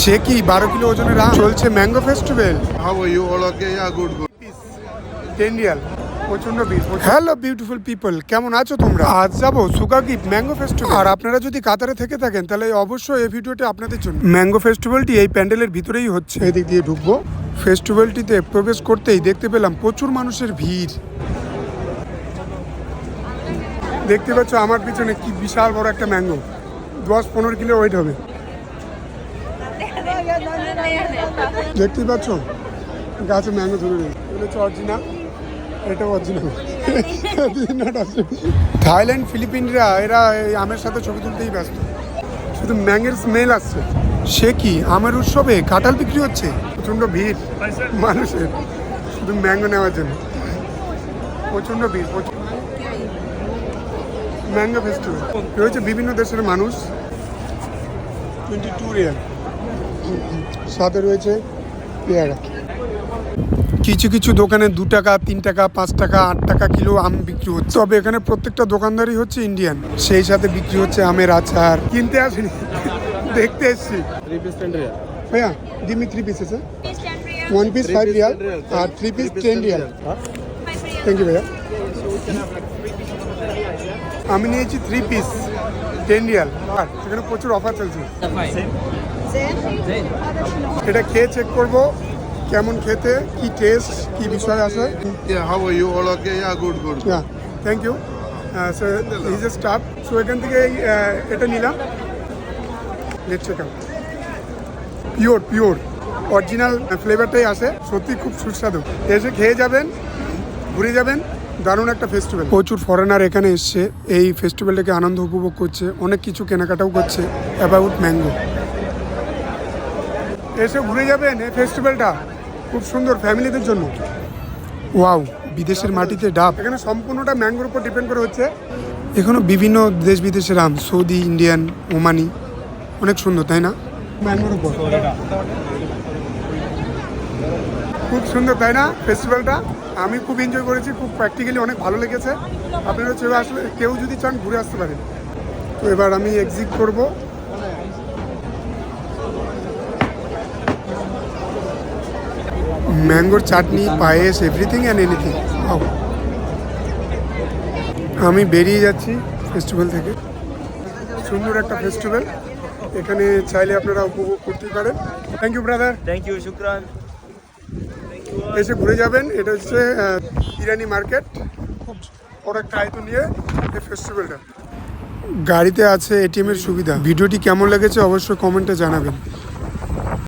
সে কি 12 কিলো ওজনের আম চলছে mango festival. How are you? All okay? Yeah, good, good. 10 Real প্রচন্ড ভিড়। হ্যালো বিউটিফুল পিপল, কেমন আছো তোমরা? আজ যাবো সুগাগিপ ম্যাঙ্গো ফেস্টিভ্যাল। আর আপনারা যদি কাতারে থেকে থাকেন তাহলে অবশ্যই এই ভিডিওটা আপনাদের জন্য। ম্যাঙ্গো ফেস্টিভ্যালটি এই প্যান্ডেলের ভিতরেই হচ্ছে। এই দিক দিয়ে ঢুকবো। ফেস্টিভ্যালটিতে প্রবেশ করতেই দেখতে পেলাম প্রচুর মানুষের ভিড়। দেখতে পাচ্ছ আমার পিছনে কি বিশাল বড় একটা ম্যাঙ্গো, 10-15 কিলো ওয়েট হবে। দেখতেই পাচ্ছ গাছে ম্যাঙ্গো ধরে রয়েছে। এগুলো হচ্ছে অরিজিনাল, এটাও অরিজিনাল। থাইল্যান্ড ফিলিপিনরা এরা এই আমের সাথে ছবি তুলতেই ব্যস্ত, শুধু ম্যাঙ্গের স্মেল আসছে। সে কি আমের উৎসবে কাঁঠাল বিক্রি হচ্ছে, প্রচণ্ড ভিড় মানুষের শুধু ম্যাঙ্গো নেওয়ার জন্য। প্রচণ্ড ভিড়, ম্যাঙ্গো ফেস্টিভ্যাল রয়েছে বিভিন্ন দেশের মানুষ। 22 রিয়াল, সাথে রয়েছে পেয়ারা। কিছু কিছু দোকানে 2 টাকা, 3 টাকা, 5 টাকা, 8 টাকা কিলো আম বিক্রি হচ্ছে। তবে এখানে প্রত্যেকটা দোকানদারই হচ্ছে ইন্ডিয়ান, সেই সাথে বিক্রি হচ্ছে আমের আচার। কিনতে আসিনি, দেখতে এসছি। ভাইয়া give me 3 pieces, 1 piece 5 riyal আর 3 piece 10 রিয়াল। থ্যাংক ইউ ভাইয়া। আমি নিয়েছি 3 পিস 10 রিয়াল। আর সেখানে প্রচুর অফার চলছে। এটা খেয়ে চেক করবো কেমন খেতে, কি টেস্ট, কি বিষয় আছে। Yeah, how are you? All okay? Yeah, good, good. হ্যাঁ, thank you sir, is a stuff. So এখান থেকে এটা নিলাম। Let's check out. Pure original ফ্লেভারটাই আসে, সত্যি খুব সুস্বাদু। এসে খেয়ে যাবেন, ঘুরে যাবেন। দারুণ একটা ফেস্টিভ্যাল। প্রচুর ফরেনার এখানে এসছে, এই ফেস্টিভ্যালটাকে আনন্দ উপভোগ করছে, অনেক কিছু কেনাকাটাও করছে অ্যাবাউট ম্যাঙ্গো। এসে ঘুরে যাবেন, এই ফেস্টিভ্যালটা খুব সুন্দর ফ্যামিলিদের জন্য। ওয়াও, বিদেশের মাটিতে ডাব। এখানে সম্পূর্ণটা ম্যাঙ্গোর উপর ডিপেন্ড করে হচ্ছে। এখানে বিভিন্ন দেশ বিদেশের আম, সৌদি, ইন্ডিয়ান, ওমানি, অনেক সুন্দর তাই না? ম্যাঙ্গোর উপর খুব সুন্দর তাই না ফেস্টিভ্যালটা? আমি খুব এনজয় করেছি, খুব প্র্যাকটিক্যালি অনেক ভালো লেগেছে। আপনারা চলে আসলে কেউ যদি চান ঘুরে আসতে পারেন। তো এবার আমি এক্সিট করব। ম্যাঙ্গোর চাটনি, পায়েস, এভরিথিং অ্যান্ড এনিথিং। আমি বেরিয়ে যাচ্ছি ফেস্টিভ্যাল থেকে। সুন্দর একটা ফেস্টিভ্যাল, এখানে চাইলে আপনারা উপভোগ করতে পারেন। Thank you brother. Thank you, শুকরান। এসে ঘুরে যাবেন। এটা হচ্ছে ইরানি মার্কেট, খুব বড় একটা আয়তন নিয়ে এই ফেস্টিভ্যালটা। গাড়িতে আছে এটিএমের সুবিধা। ভিডিওটি কেমন লেগেছে অবশ্যই কমেন্টে জানাবেন।